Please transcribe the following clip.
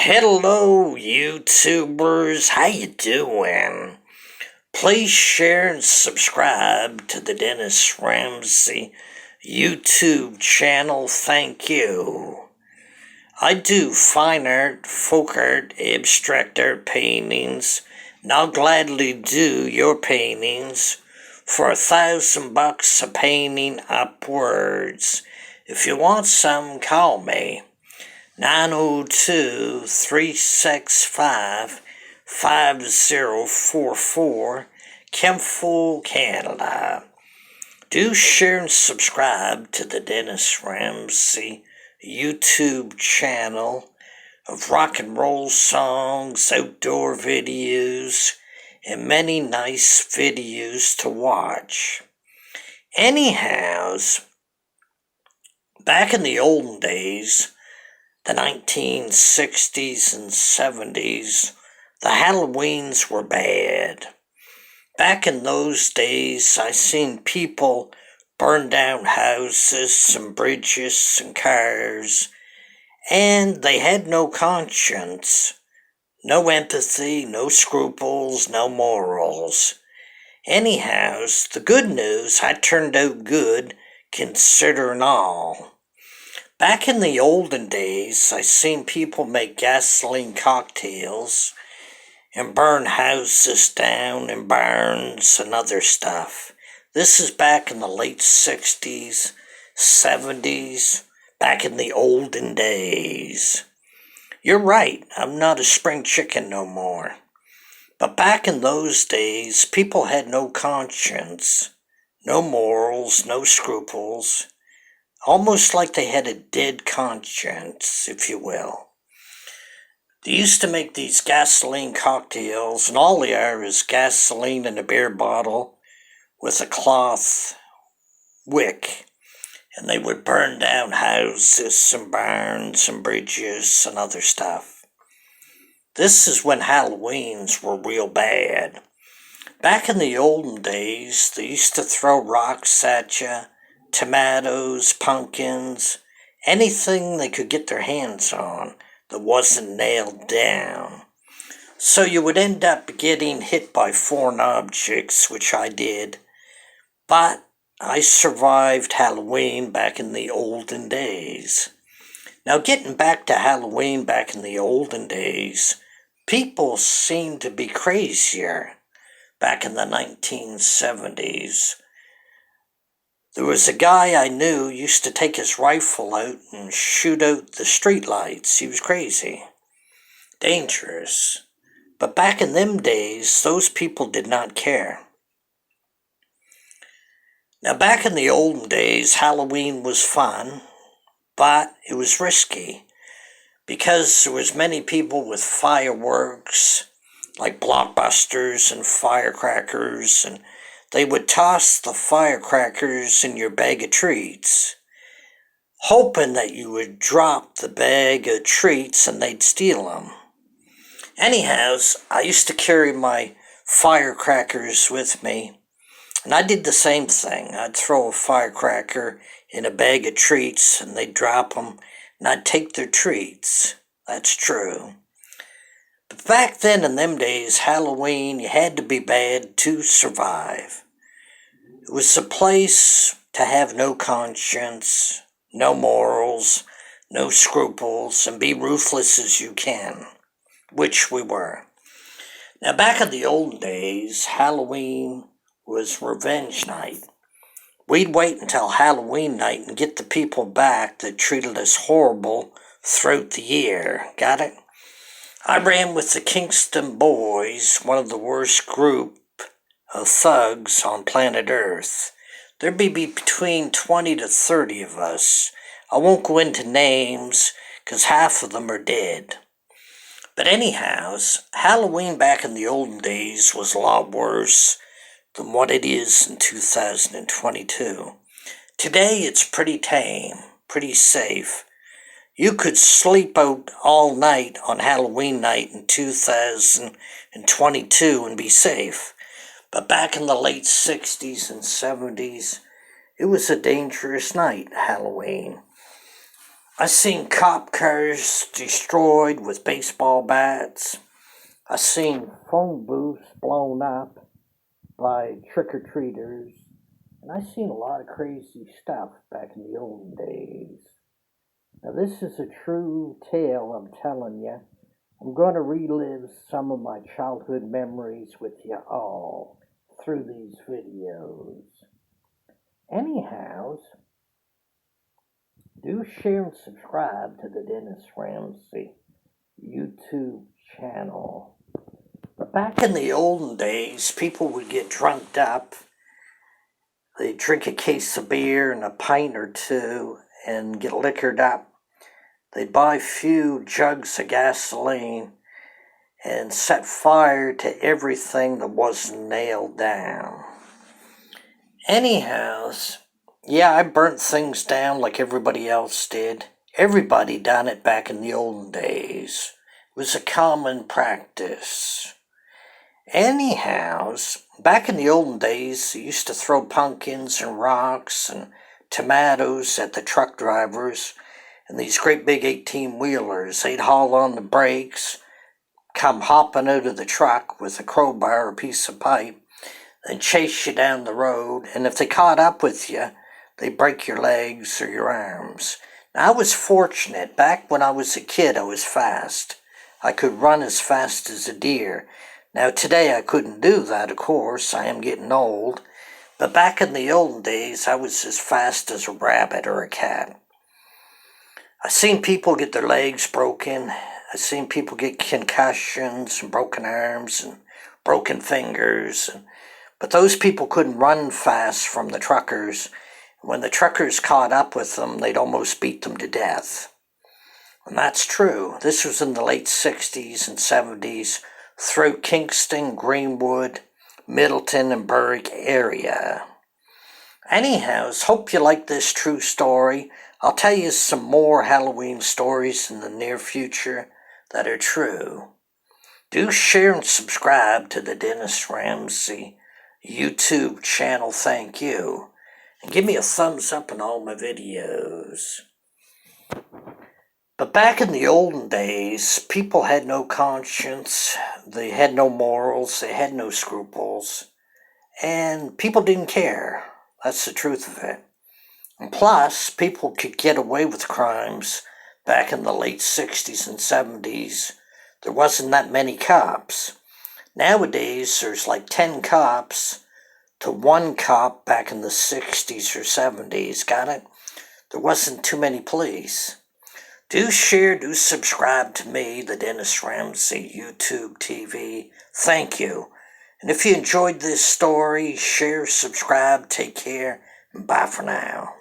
Hello, YouTubers. How you doing? Please share and subscribe to the Dennis Ramsey YouTube channel. Thank you. I do fine art, folk art, abstract art paintings, and I'll gladly do your paintings for $1,000 a painting upwards. If you want some, call me. 902-365-5044, Kempful, Canada. Do share and subscribe to the Dennis Ramsey YouTube channel of rock and roll songs, outdoor videos, and many nice videos to watch. Anyhows, back in the olden days, the 1960s and 70s, the Halloweens were bad. Back in those days, I seen people burn down houses and bridges and cars, and they had no conscience, no empathy, no scruples, no morals. Anyhows, the good news, I turned out good, considering all. Back in the olden days, I seen people make gasoline cocktails and burn houses down in barns and other stuff. This is back in the late 60s, 70s, back in the olden days. You're right, I'm not a spring chicken no more. But back in those days, people had no conscience, no morals, no scruples. Almost like they had a dead conscience, if you will. They used to make these gasoline cocktails, and all they are is gasoline in a beer bottle with a cloth wick. And they would burn down houses and barns and bridges and other stuff. This is when Halloweens were real bad. Back in the olden days, they used to throw rocks at you, tomatoes, pumpkins, anything they could get their hands on that wasn't nailed down. So you would end up getting hit by foreign objects, which I did. But I survived Halloween back in the olden days. Now, getting back to Halloween back in the olden days, people seemed to be crazier back in the 1970s. There was a guy I knew used to take his rifle out and shoot out the streetlights. He was crazy. Dangerous. But back in them days, those people did not care. Now, back in the olden days, Halloween was fun, but it was risky because there was many people with fireworks, like blockbusters and firecrackers, and they would toss the firecrackers in your bag of treats, hoping that you would drop the bag of treats and they'd steal them. Anyhows, I used to carry my firecrackers with me, and I did the same thing. I'd throw a firecracker in a bag of treats and they'd drop them, and I'd take their treats. That's true. But back then in them days, Halloween, you had to be bad to survive. It was a place to have no conscience, no morals, no scruples, and be ruthless as you can, which we were. Now, back in the old days, Halloween was revenge night. We'd wait until Halloween night and get the people back that treated us horrible throughout the year. Got it? I ran with the Kingston Boys, one of the worst group of thugs on planet Earth. There'd be between 20 to 30 of us. I won't go into names, 'cause half of them are dead. But anyhows, Halloween back in the olden days was a lot worse than what it is in 2022. Today it's pretty tame, pretty safe. You could sleep out all night on Halloween night in 2022 and be safe. But back in the late 60s and 70s, it was a dangerous night, Halloween. I seen cop cars destroyed with baseball bats. I seen phone booths blown up by trick-or-treaters. And I seen a lot of crazy stuff back in the olden days. Now this is a true tale, I'm telling you. I'm going to relive some of my childhood memories with you all through these videos. Anyhow, do share and subscribe to the Dennis Ramsay YouTube channel. But back in the olden days, people would get drunked up. They'd drink a case of beer and a pint or two and get liquored up. They'd buy a few jugs of gasoline and set fire to everything that wasn't nailed down. Anyhow, yeah, I burnt things down like everybody else did. Everybody done it back in the olden days. It was a common practice. Anyhow, back in the olden days, they used to throw pumpkins and rocks and tomatoes at the truck drivers and these great big 18-wheelers. They'd haul on the brakes, come hopping out of the truck with a crowbar or a piece of pipe, and chase you down the road. And if they caught up with you, they'd break your legs or your arms. Now, I was fortunate. Back when I was a kid, I was fast. I could run as fast as a deer. Now, today I couldn't do that, of course. I am getting old. But back in the olden days, I was as fast as a rabbit or a cat. I've seen people get their legs broken. I've seen people get concussions and broken arms and broken fingers. But those people couldn't run fast from the truckers. When the truckers caught up with them, they'd almost beat them to death. And that's true. This was in the late 60s and 70s through Kingston, Greenwood, Middleton, and Berwick area. Anyhow, hope you like this true story. I'll tell you some more Halloween stories in the near future that are true. Do share and subscribe to the Dennis Ramsay YouTube channel, thank you. And give me a thumbs up on all my videos. But back in the olden days, people had no conscience, they had no morals, they had no scruples, and people didn't care. That's the truth of it. And plus, people could get away with crimes back in the late 60s and 70s. There wasn't that many cops. Nowadays, there's like 10 cops to one cop back in the 60s or 70s. Got it? There wasn't too many police. Do share, do subscribe to me, the Dennis Ramsay YouTube TV. Thank you. And if you enjoyed this story, share, subscribe, take care, and bye for now.